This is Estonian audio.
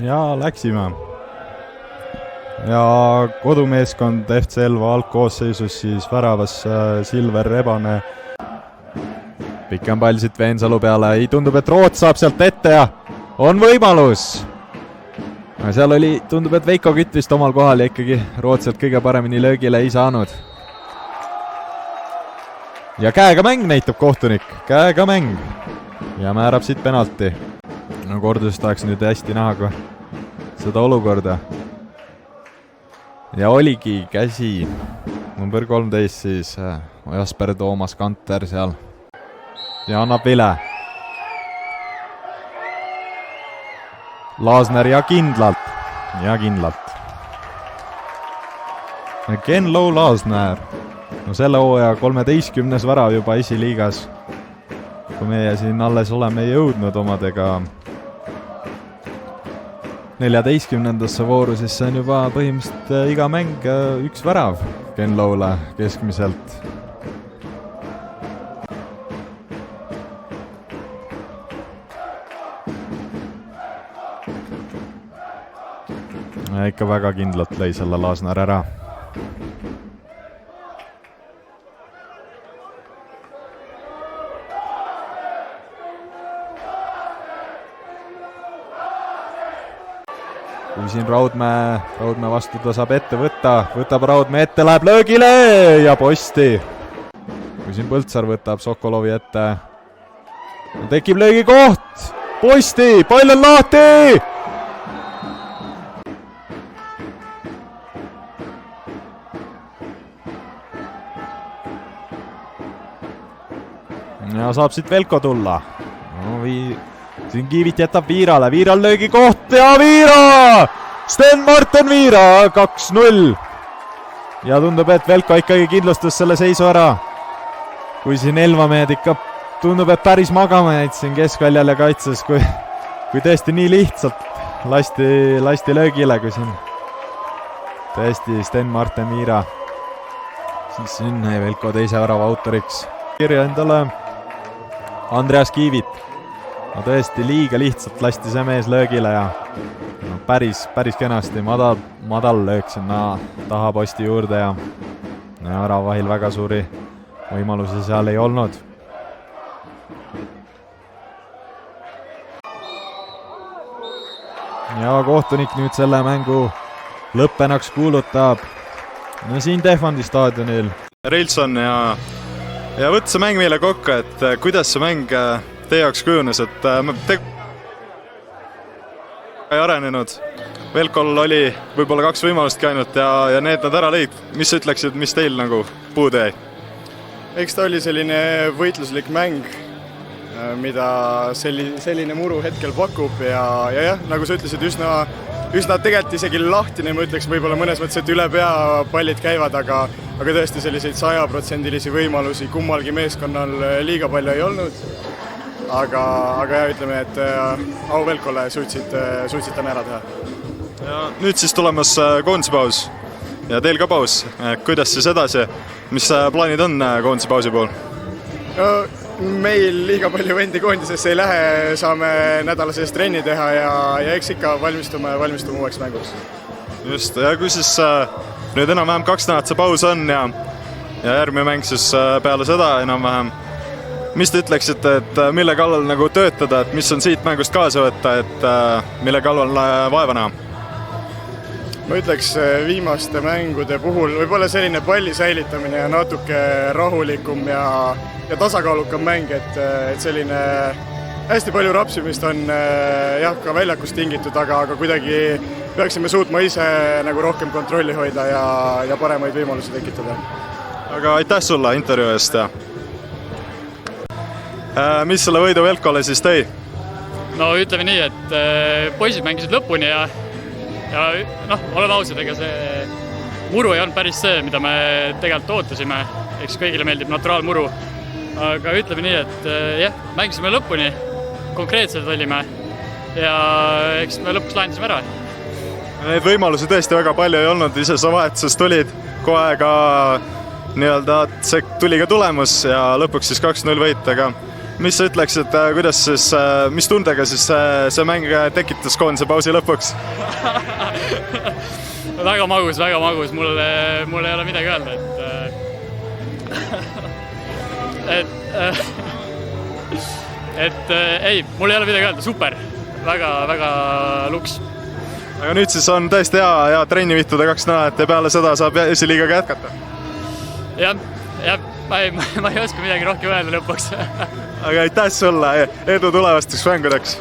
Ja läksime. Ja kodumeeskond FC Elva algkoosseisus siis väravas Silver Rebane. Pikem pall siit Veensalu peale, ei tundub, et Roots saab sealt ette ja on võimalus. Seal oli, tundub, et Veiko Kütt vist omal kohal ja ikkagi Rootselt kõige paremini löögile ei saanud. Ja käega mäng näitab kohtunik, käega mäng. Ja määrab siit penalti. No korduses tahaks nüüd hästi näha ka seda olukorda. Ja oligi käsi number 13 siis Jasper Toomas Kanter seal. Ja annab vile. Laasner ja kindlalt. Ja kindlalt. Ken-Lo Laasner. No selle hooaja 13. värav juba esiliigas. Kui meie siin alles oleme jõudnud omadega 14. vooru, siis see on juba põhimõtteliselt iga mäng üks värav Ken-Lole keskmiselt. Ja ikka väga kindlalt lõi selle Laasner ära. Kui siin Raudmäe vastu ta saab ette võtab Raudmäe ette, läheb löögile ja posti. Kui siin Põltsar võtab Sokolovi ette, tekib löögi koht, posti, pall on lahti! Ja saab siit Velko tulla. No, siin Kiivit jätab Viirale, Viiral löögi koht ja Viira! Sten-Martin Viira, 2-0. Ja tundub, et Velko ikkagi kindlustas selle seisu ära. Kui siin Elvamehed ikka tundub, et päris magama jäid siin keskväljal ja kaitses, kui tõesti nii lihtsalt lasti löögile, kui siin tõesti Sten-Martin Viira. Siis siin Velko teise värava autoriks. Kirja endale Andreas Kiivit. No tõesti liiga lihtsalt lasti see mees löögile ja no päris kenasti madal löök sinna taha posti juurde ja väravahil väga suuri võimalusi seal ei olnud. Ja kohtunik nüüd selle mängu lõppenaks kuulutab. No siin Tehvandi staadionil. Reilson ja võtta see mäng meile kokku, et kuidas see mäng teie jaoks kujunes, et ei arenenud. Velkol oli võib-olla 2 võimalust ainult ja need nad ära lõid. Mis sa ütleksid, mis teil nagu puudu jäi? Eks ta oli selline võitluslik mäng, mida selline muru hetkel pakub ja jah, nagu sa ütlesid, üsna tegelikult isegi lahtine, ma ütleks võib-olla mõnes mõttes, et üle pea pallid käivad, aga tõesti selliseid 100% võimalusi kummalgi meeskonnal liiga palju ei olnud. Aga jah, ütleme, et au Velkole suutsid täna ära teha. Ja nüüd siis tulemas koondise paus ja teil ka paus. Kuidas siis edasi? Mis plaanid on koondise pausi pool? No, meil liiga palju vendi koondisesse ei lähe, saame nädala sees trenni teha ja eks ikka valmistume uueks mänguks. Just, ja kui siis nüüd enam-vähem 2 nädalat see paus on ja järgmine mäng siis peale seda enam-vähem. Mis te ütleksite, et mille kallal nagu töötada, et mis on siit mängust kaasa võtta, et mille kallal vaeva näha? Ma ütleks viimaste mängude puhul võib-olla selline palli säilitamine ja natuke rahulikum ja tasakaalukam mäng, et selline hästi palju rapsimist on jah, ka väljakust tingitud, aga kuidagi peaksime suutma ise nagu rohkem kontrolli hoida ja paremaid võimalusi tekitada. Aga aitäh sulle intervjuu eest ja mis selle võidu Velkole siis tõi? No ütleme nii, et poisid mängisid lõpuni ja noh, oleme ausad, ega see muru ei olnud päris see, mida me tegelikult ootasime. Eks kõigile meeldib naturaalmuru. Aga ütleme nii, et jah, mängisime lõpuni, konkreetselt olime ja eks me lõpuks lahendasime ära. Neid võimalusi tõesti väga palju ei olnud, ise sa vahetusest tulid kohe ka nii-öelda, see tuli ka tulemus ja lõpuks siis 2-0 võit, aga mis sa ütleksid, kuidas siis, mis tundega siis see mäng tekitas koondise pausi lõpuks? väga magus, mul ei ole midagi öelda, ei, mul ei ole midagi öelda, super, väga luks. Aga nüüd siis on tõesti hea trenni vihtuda 2 nädalat ja peale seda saab esiliigaga jätkata. Jah, ma ei oska midagi rohkem öelda lõpuks. Aga aitäh sulle, edu tulevasteks mängudeks!